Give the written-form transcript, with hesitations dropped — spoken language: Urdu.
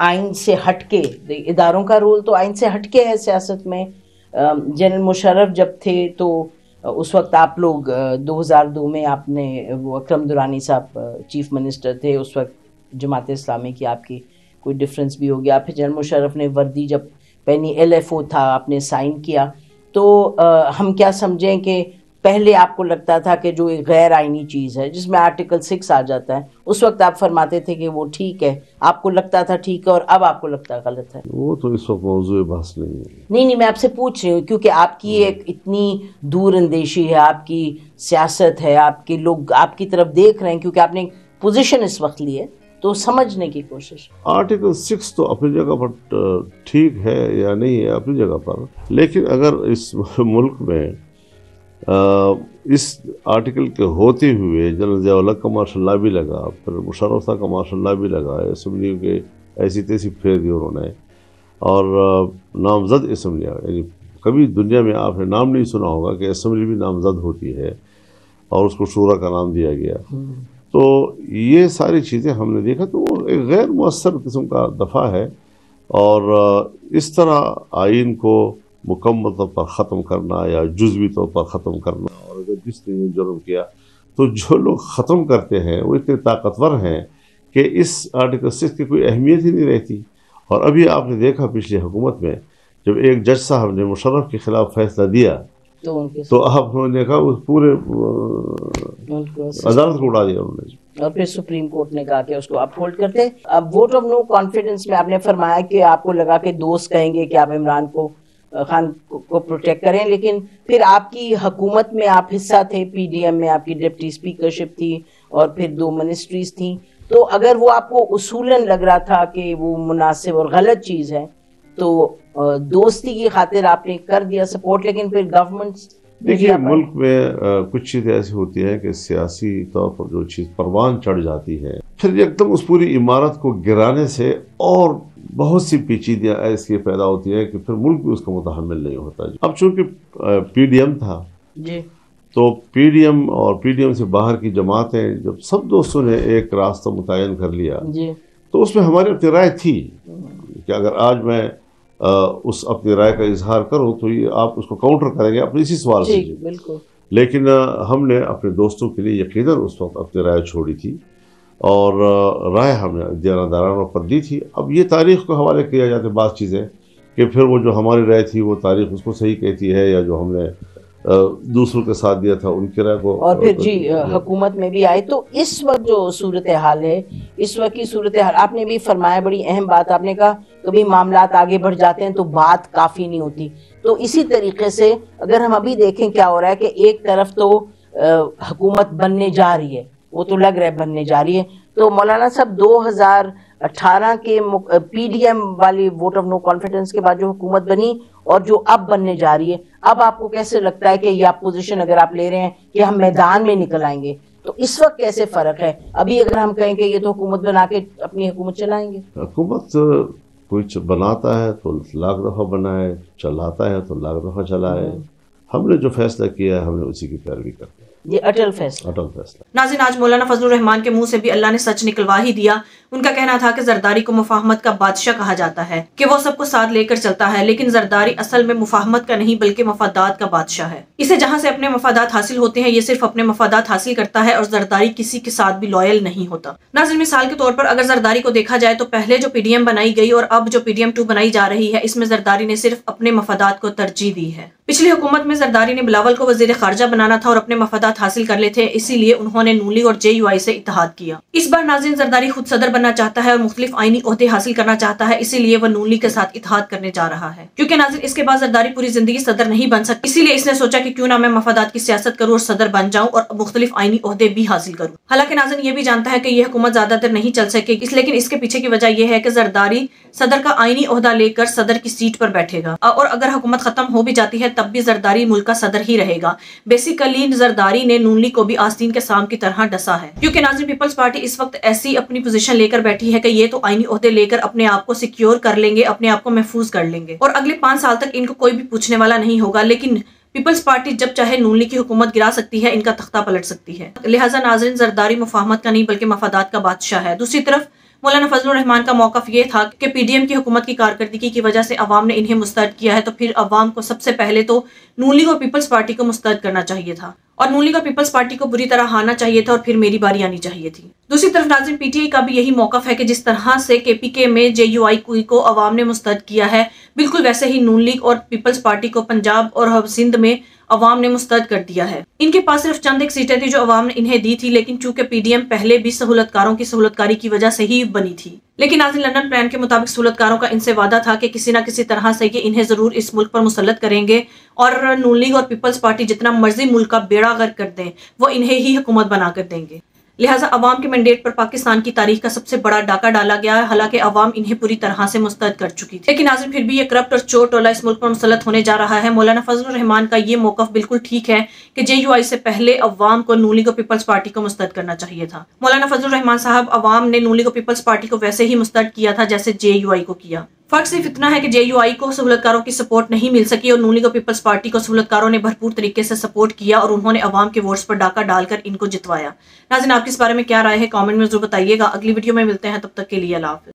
آئین سے ہٹ کے، اداروں کا رول تو آئین سے ہٹ کے ہے سیاست میں. جنرل مشرف جب تھے تو اس وقت آپ لوگ 2002 میں آپ نے وہ اکرم درانی صاحب چیف منسٹر تھے، اس وقت جماعت اسلامی کی آپ کی کوئی ڈفرینس بھی ہو گیا. پھر جنرل مشرف نے وردی جب پہنی، LFO تھا، آپ نے سائن کیا. تو ہم کیا سمجھیں کہ پہلے آپ کو لگتا تھا کہ جو غیر آئینی چیز ہے جس میں آرٹیکل 6 آ جاتا ہے، اس وقت آپ فرماتے تھے کہ وہ ٹھیک ہے، آپ کو لگتا تھا ٹھیک ہے، اور اب آپ کو لگتا ہے غلط ہے. وہ تو اس وقت موضوع بحث نہیں ہے. نہیں میں آپ سے پوچھ رہی ہوں کیونکہ آپ کی ایک اتنی دور اندیشی ہے، آپ کی سیاست ہے، آپ کے لوگ آپ کی طرف دیکھ رہے ہیں کیونکہ آپ نے پوزیشن اس وقت لی ہے، تو سمجھنے کی کوشش. آرٹیکل 6 تو اپنی جگہ پر ٹھیک ہے یا نہیں ہے اپنی جگہ پر، لیکن اگر اس ملک میں اس آرٹیکل کے ہوتے ہوئے جنرل ضیاء الحق کا مارشل لا بھی لگا، پھر مشرف صاحب کا مارشل لا بھی لگا، اسمبلی کے ایسی تیسی پھیر دی انہوں نے، اور نامزد اسمبلیاں، یعنی کبھی دنیا میں آپ نے نام نہیں سنا ہوگا کہ اسمبلی بھی نامزد ہوتی ہے اور اس کو شورا کا نام دیا گیا. تو یہ ساری چیزیں ہم نے دیکھا تو وہ ایک غیر مؤثر قسم کا دفاع ہے، اور اس طرح آئین کو مکمل طور پر ختم کرنا یا جزوی طور پر ختم کرنا، اور اگر جس نے یہ جرم کیا تو جو لوگ ختم کرتے ہیں وہ اتنے طاقتور ہیں کہ اس آرٹیکل 6 کی کوئی اہمیت ہی نہیں رہتی. اور ابھی آپ نے دیکھا پچھلی حکومت میں جب ایک جج صاحب نے مشرف کے خلاف فیصلہ دیا تو آپ نے دیکھا اس پورے عدالت کو اڑا دیا انہوں نے، اور پھر سپریم کورٹ نے کہا کہ اس کو اپ ہولڈ کرتے. اب ووٹ آف نو کانفیڈنس میں آپ نے فرمایا کہ آپ کو لگا کہ دوست کہیں گے کہ آپ عمران خان کو پروٹیکٹ کریں، لیکن پھر آپ کی حکومت میں آپ حصہ تھے، PDM میں آپ کی ڈپٹی اسپیکرشپ تھی اور پھر 2 منسٹریز تھیں. تو اگر وہ آپ کو اصولاً لگ رہا تھا کہ وہ مناسب اور غلط چیز ہے تو دوستی کی خاطر آپ نے کر دیا سپورٹ، لیکن پھر گورنمنٹ. دیکھیے ملک میں کچھ چیزیں ایسی ہوتی ہیں کہ سیاسی طور پر جو چیز پروان چڑھ جاتی ہے پھر ایک دم اس پوری عمارت کو گرانے سے اور بہت سی پیچیدیاں ایسی پیدا ہوتی ہیں کہ پھر ملک بھی اس کا متحمل نہیں ہوتا. اب چونکہ PDM تھا جی، تو PDM اور PDM سے باہر کی جماعتیں جب سب دوستوں نے ایک راستہ متعین کر لیا جی، تو اس میں ہماری اپنی رائے تھی کہ اگر آج میں اس اپنی رائے کا اظہار کروں تو یہ آپ اس کو کاؤنٹر کریں گے اپنے اسی سوال سے. بالکل. لیکن ہم نے اپنے دوستوں کے لیے یقیناً اس وقت اپنی رائے چھوڑی تھی اور رائے ہم نے دیانتدارانہ پر دی تھی. اب یہ تاریخ کو حوالے کیا جاتے بعض چیزیں کہ پھر وہ جو ہماری رائے تھی وہ تاریخ اس کو صحیح کہتی ہے، یا جو ہم نے دوسروں کے ساتھ دیا تھا ان کی رائے کو. اور پھر جی حکومت میں بھی آئے تو اس وقت جو صورتحال ہے، اس وقت کی صورتحال آپ نے بھی فرمایا، بڑی اہم بات آپ نے کہا، کبھی معاملات آگے بڑھ جاتے ہیں تو بات کافی نہیں ہوتی. تو اسی طریقے سے اگر ہم ابھی دیکھیں کیا ہو رہا ہے کہ ایک طرف تو حکومت بننے جا رہی ہے، وہ تو لگ رہا ہے بننے جا رہی ہے. تو مولانا صاحب 2018 کے PDM والی ووٹ آف نو کانفیڈنس کے بعد جو حکومت بنی اور جو اب بننے جا رہی ہے، اب آپ کو کیسے لگتا ہے کہ یہ آپ پوزیشن اگر آپ لے رہے ہیں کہ ہم میدان میں نکل آئیں گے، تو اس وقت کیسے فرق ہے؟ ابھی اگر ہم کہیں کہ یہ تو حکومت بنا کے اپنی حکومت چلائیں گے. حکومت کوئی بناتا ہے تو لاکھ دفعہ بنائے، چلاتا ہے تو لاکھ دفعہ چلائے. ہم نے جو فیصلہ کیا ہے ہم نے اسی کی پیروی کرتے ہیں. یہ اٹل فیصلہ. ناظرین، آج مولانا فضل الرحمان کے منہ سے بھی اللہ نے سچ نکلوا ہی دیا. ان کا کہنا تھا کہ زرداری کو مفاہمت کا بادشاہ کہا جاتا ہے، کہ وہ سب کو ساتھ لے کر چلتا ہے، لیکن زرداری اصل میں مفاہمت کا نہیں بلکہ مفادات کا بادشاہ ہے. اسے جہاں سے اپنے مفادات حاصل ہوتے ہیں یہ صرف اپنے مفادات حاصل کرتا ہے، اور زرداری کسی کے ساتھ بھی لوئل نہیں ہوتا. ناظرین، مثال کے طور پر اگر زرداری کو دیکھا جائے تو پہلے جو PDM بنائی گئی اور اب جو PDM 2 بنائی جا رہی ہے، اس میں زرداری نے صرف اپنے مفادات کو ترجیح دی ہے. پچھلی حکومت میں زرداری نے بلاول کو وزیر خارجہ بنانا تھا اور اپنے مفادات حاصل کر لیے تھے، اسی لیے انہوں نے نون لیگ اور JUI سے اتحاد کیا. اس بار ناظرین زرداری خود صدر بننا چاہتا ہے اور مختلف آئینی عہدے حاصل کرنا چاہتا ہے، اسی لیے وہ نون لیگ کے ساتھ اتحاد کرنے جا رہا ہے. کیونکہ ناظرین اس کے بعد زرداری پوری زندگی صدر نہیں بن سکتی، اسی لیے اس نے سوچا کہ کیوں نہ میں مفادات کی سیاست کروں اور صدر بن جاؤں اور مختلف آئینی عہدے بھی حاصل کروں. حالانکہ ناظرین یہ بھی جانتا ہے کہ یہ حکومت زیادہ دیر نہیں چل سکے گی، لیکن اس کے پیچھے کی وجہ یہ ہے کہ زرداری صدر کا آئینی عہدہ لے کر صدر کی سیٹ پر بیٹھے گا، اور اگر حکومت ختم ہو بھی جاتی ہے تب بھی زرداری ملک کا صدر ہی رہے گا. بیسیکلی زرداری نے نون لیگ کو بھی آستین کے سام کی طرح ڈسا ہے. کیونکہ ناظرین پیپلز پارٹی اس وقت ایسی اپنی پوزیشن لے کر بیٹھی ہے کہ یہ تو آئینی عہدے لے کر اپنے آپ کو سیکیور کر لیں گے، اپنے آپ کو محفوظ کر لیں گے، اور اگلے 5 سال تک ان کو کوئی بھی پوچھنے والا نہیں ہوگا. لیکن پیپلز پارٹی جب چاہے نون لیگ کی حکومت گرا سکتی ہے، ان کا تختہ پلٹ سکتی ہے. لہٰذا ناظرین زرداری مفاہمت کا نہیں بلکہ مفادات کا بادشاہ ہے. دوسری طرف مولانا فضل الرحمان کا موقف یہ تھا کہ PDM کی حکومت کی کارکردگی کی وجہ سے عوام نے انہیں مسترد کیا ہے، تو پھر عوام کو سب سے پہلے تو نون لیگ اور پیپلز پارٹی کو مسترد کرنا چاہیے تھا، اور نون لیگ اور پیپلز پارٹی کو بری طرح ہارنا چاہیے تھا، اور پھر میری باری آنی چاہیے تھی۔ دوسری طرف ناظرین، PTI کا بھی یہی موقف ہے کہ جس طرح سے KPK میں JUI کو عوام نے مسترد کیا ہے، بالکل ویسے ہی نون لیگ اور پیپلز پارٹی کو پنجاب اور سندھ میں عوام نے مسترد کر دیا ہے۔ ان کے پاس صرف چند ایک سیٹیں تھی جو عوام نے انہیں دی تھی، لیکن چونکہ PDM پہلے بھی سہولت کاروں کی سہولت کاری کی وجہ سے ہی بنی تھی۔ لیکن ناظرین، لندن پلان کے مطابق سہولت کاروں کا ان سے وعدہ تھا کہ کسی نہ کسی طرح سے یہ انہیں ضرور اس ملک پر مسلط کریں گے، اور نون لیگ اور پیپلز پارٹی جتنا مرضی ملک کا بیڑا غرق کر دیں، وہ انہیں ہی حکومت بنا کر دیں گے۔ لہٰذا عوام کے مینڈیٹ پر پاکستان کی تاریخ کا سب سے بڑا ڈاکہ ڈالا گیا ہے، حالانکہ عوام انہیں پوری طرح سے مسترد کر چکی تھی۔ لیکن ناظرین، پھر بھی یہ کرپٹ اور چور ٹولہ اس ملک پر مسلط ہونے جا رہا ہے۔ مولانا فضل الرحمان کا یہ موقف بالکل ٹھیک ہے کہ JUI سے پہلے عوام کو نون لیگ اور پیپلز پارٹی کو مسترد کرنا چاہیے تھا۔ مولانا فضل الرحمان صاحب، عوام نے نون لیگ اور پیپلز پارٹی کو ویسے ہی مسترد کیا تھا جیسے JUI کو کیا۔ فرق صرف اتنا ہے کہ JUI کو سہولت کاروں کی سپورٹ نہیں مل سکی، اور نون لیگ اور پیپلز پارٹی کو سہولت کاروں نے بھرپور طریقے سے سپورٹ کیا، اور انہوں نے عوام کے ووٹس پر ڈاکہ ڈال کر ان کو جتوایا۔ ناظرین، آپ کی اس بارے میں کیا رائے ہے؟ کامنٹ میں ضرور بتائیے گا۔ اگلی ویڈیو میں ملتے ہیں، تب تک کے لیے اللہ حافظ۔